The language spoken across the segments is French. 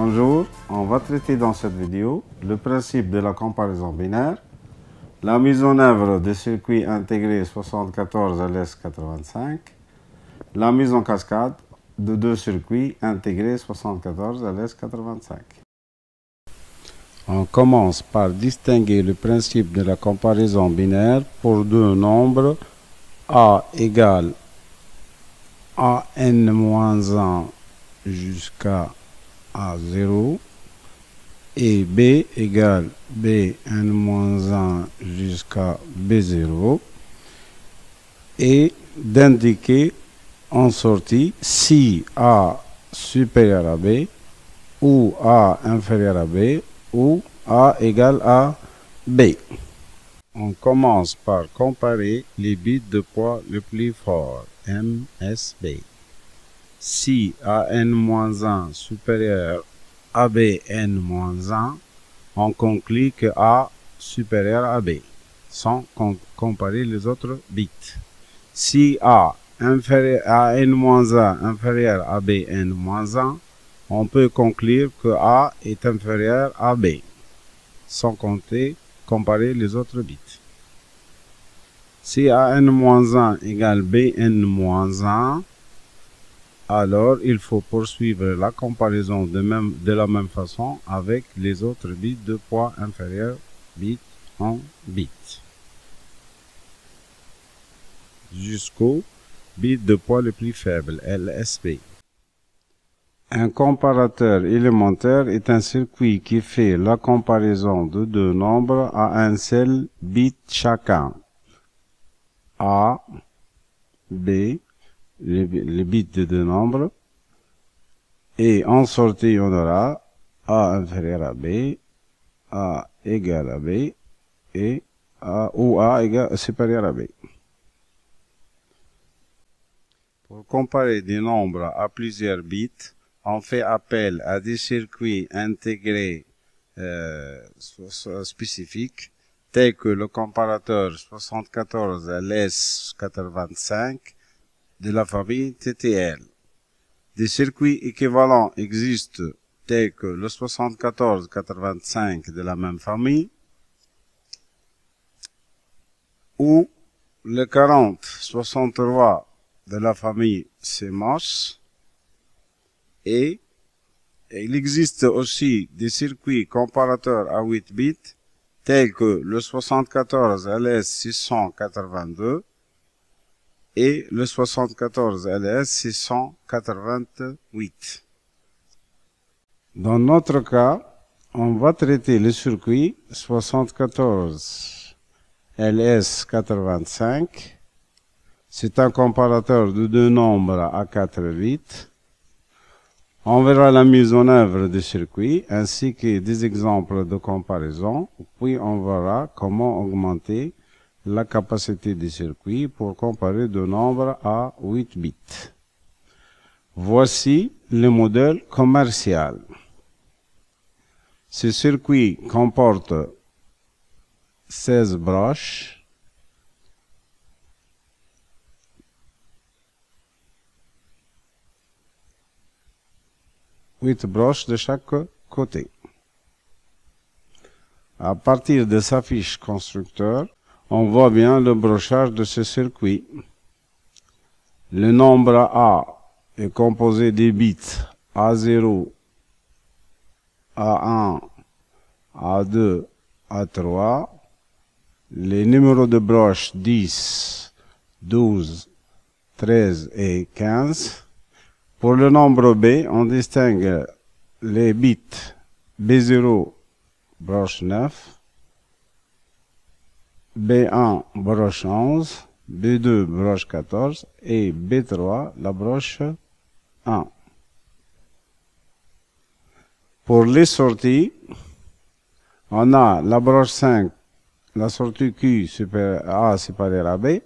Bonjour, on va traiter dans cette vidéo le principe de la comparaison binaire, la mise en œuvre des circuits intégrés 74 LS85, la mise en cascade de deux circuits intégrés 74 LS85. On commence par distinguer le principe de la comparaison binaire pour deux nombres A égale AN-1 jusqu'à A0 et B égale BN-1 jusqu'à B0 et d'indiquer en sortie si A supérieur à B ou A inférieur à B ou A égale à B. On commence par comparer les bits de poids le plus fort, MSB. Si AN-1 supérieur à BN-1, on conclut que A supérieur à B, sans comparer les autres bits. Si AN-1 inférieur à BN-1, on peut conclure que A est inférieur à B, sans comparer les autres bits. Si AN-1 égale BN-1, alors il faut poursuivre la comparaison de la même façon avec les autres bits de poids inférieur bit en bit, jusqu'au bit de poids le plus faible, LSB. Un comparateur élémentaire est un circuit qui fait la comparaison de deux nombres à un seul bit chacun. A, B, les bits de deux nombres, et en sortie on aura A inférieur à B, A égale à B, et ou A égale supérieur à B. Pour comparer des nombres à plusieurs bits, on fait appel à des circuits intégrés spécifiques, tels que le comparateur 74 LS85 de la famille TTL. Des circuits équivalents existent, tels que le 7485 de la même famille, ou le 4063 de la famille CMOS, et il existe aussi des circuits comparateurs à 8 bits, tels que le 74 LS682 et le 74 LS688. Dans notre cas, on va traiter le circuit 74 LS85. C'est un comparateur de deux nombres à 4 bits. On verra la mise en œuvre du circuit ainsi que des exemples de comparaison, puis on verra comment augmenter la capacité du circuit pour comparer deux nombres à 8 bits. Voici le modèle commercial. Ce circuit comporte 16 broches, huit broches de chaque côté. À partir de sa fiche constructeur, on voit bien le brochage de ce circuit. Le nombre A est composé des bits A0, A1, A2, A3. Les numéros de broche 10, 12, 13 et 15. Pour le nombre B, on distingue les bits B0, broche 9, B1, broche 11, B2, broche 14 et B3, la broche 1. Pour les sorties, on a la broche 5, la sortie Q A supérieure à B,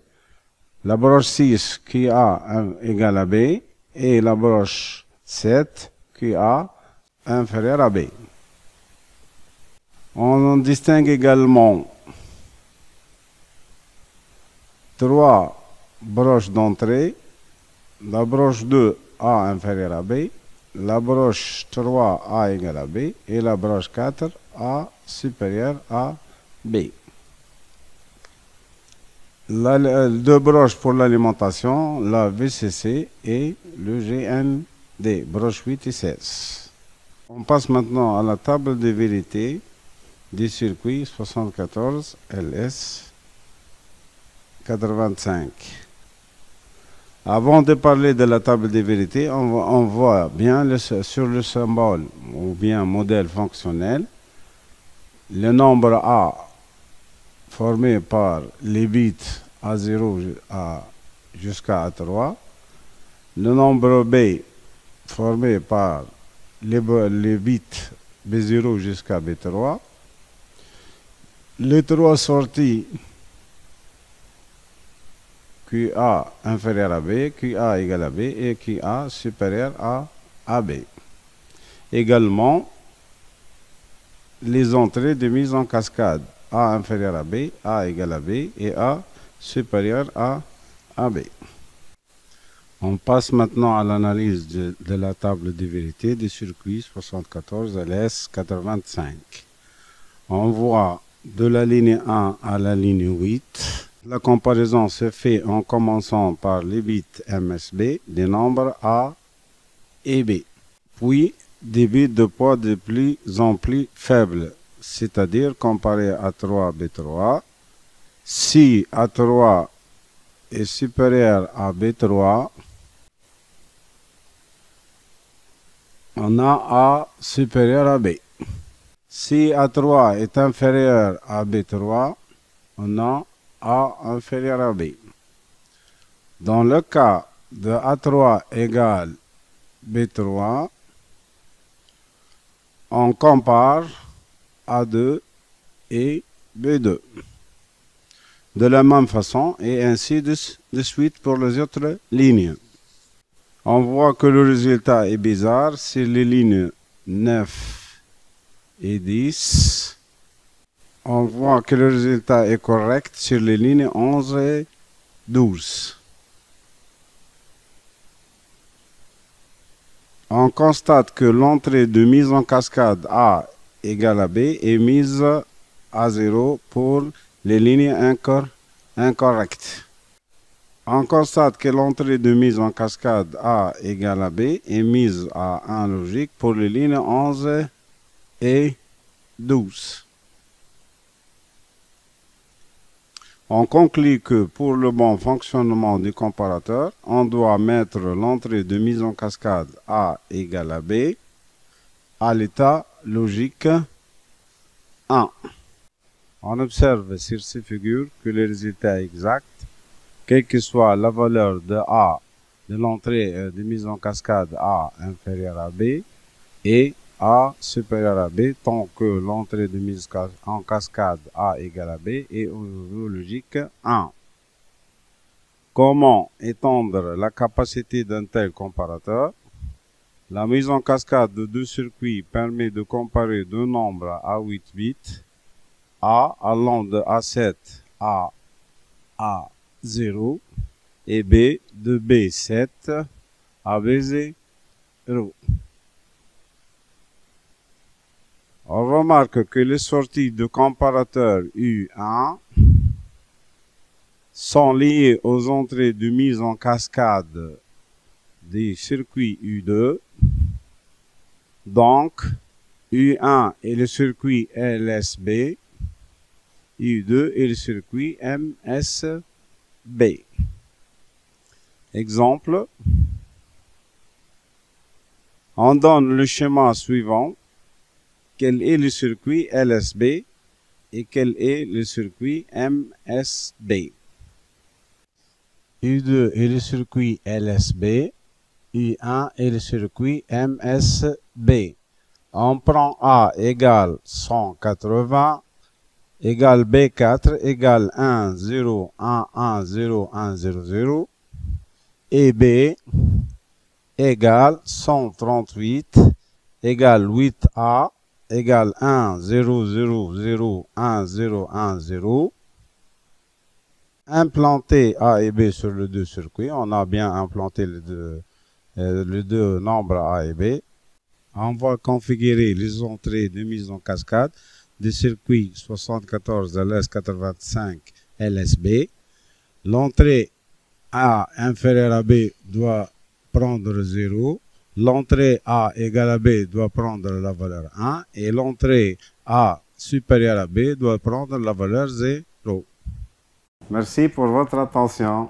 la broche 6 QA égale à B, et la broche 7 QA inférieure à B. On distingue également trois broches d'entrée, la broche 2 A inférieure à B, la broche 3A égale à B et la broche 4 A supérieure à B. Deux broches pour l'alimentation, la VCC et le GND, broche 8 et 16. On passe maintenant à la table de vérité des circuits 74 LS 85. Avant de parler de la table des vérités, on voit bien sur le symbole ou bien modèle fonctionnel le nombre A formé par les bits A0 jusqu'à A3, le nombre B formé par les bits B0 jusqu'à B3, les trois sorties QA inférieur à B, QA égale à B et QA supérieur à AB. Également, les entrées de mise en cascade A inférieur à B, A égale à B et A supérieur à AB. On passe maintenant à l'analyse de la table de vérité des circuits 74 LS 85. On voit de la ligne 1 à la ligne 8. La comparaison se fait en commençant par les bits MSB des nombres A et B, puis des bits de poids de plus en plus faibles, c'est-à-dire comparé à A3, B3. Si A3 est supérieur à B3, on a A supérieur à B. Si A3 est inférieur à B3, on a A inférieur à B. Dans le cas de A3 égale B3, on compare A2 et B2. De la même façon, et ainsi de suite pour les autres lignes. On voit que le résultat est bizarre sur les lignes 9 et 10. On voit que le résultat est correct sur les lignes 11 et 12. On constate que l'entrée de mise en cascade A égale à B est mise à 0 pour les lignes incorrectes. On constate que l'entrée de mise en cascade A égale à B est mise à 1 logique pour les lignes 11 et 12. On conclut que pour le bon fonctionnement du comparateur, on doit mettre l'entrée de mise en cascade A égale à B à l'état logique 1. On observe sur ces figures que le résultat est exact, quelle que soit la valeur de A de l'entrée de mise en cascade A inférieure à B et A supérieur à B, tant que l'entrée de mise en cascade A égale à B est au niveau logique 1. Comment étendre la capacité d'un tel comparateur? La mise en cascade de deux circuits permet de comparer deux nombres à 8 bits, A allant de A7 à A0 et B de B7 à B0. On remarque que les sorties de comparateur U1 sont liées aux entrées de mise en cascade des circuits U2. Donc, U1 est le circuit LSB, U2 est le circuit MSB. Exemple, on donne le schéma suivant. Quel est le circuit LSB et quel est le circuit MSB. U2 est le circuit LSB, U1 est le circuit MSB. On prend A égale 180, égale B4 égale 1, 0, 1, 1, 0, 1, 0, 0, et B égale 138, égale 8A, égale 1, 0, 0, 0, 1, 0, 1, 0. Implanter A et B sur les deux circuits. On a bien implanté les deux les deux nombres A et B. On va configurer les entrées de mise en cascade du circuit 74 LS85 LSB. L'entrée A inférieure à B doit prendre 0. L'entrée A égale à B doit prendre la valeur 1 et l'entrée A supérieure à B doit prendre la valeur 0. Merci pour votre attention.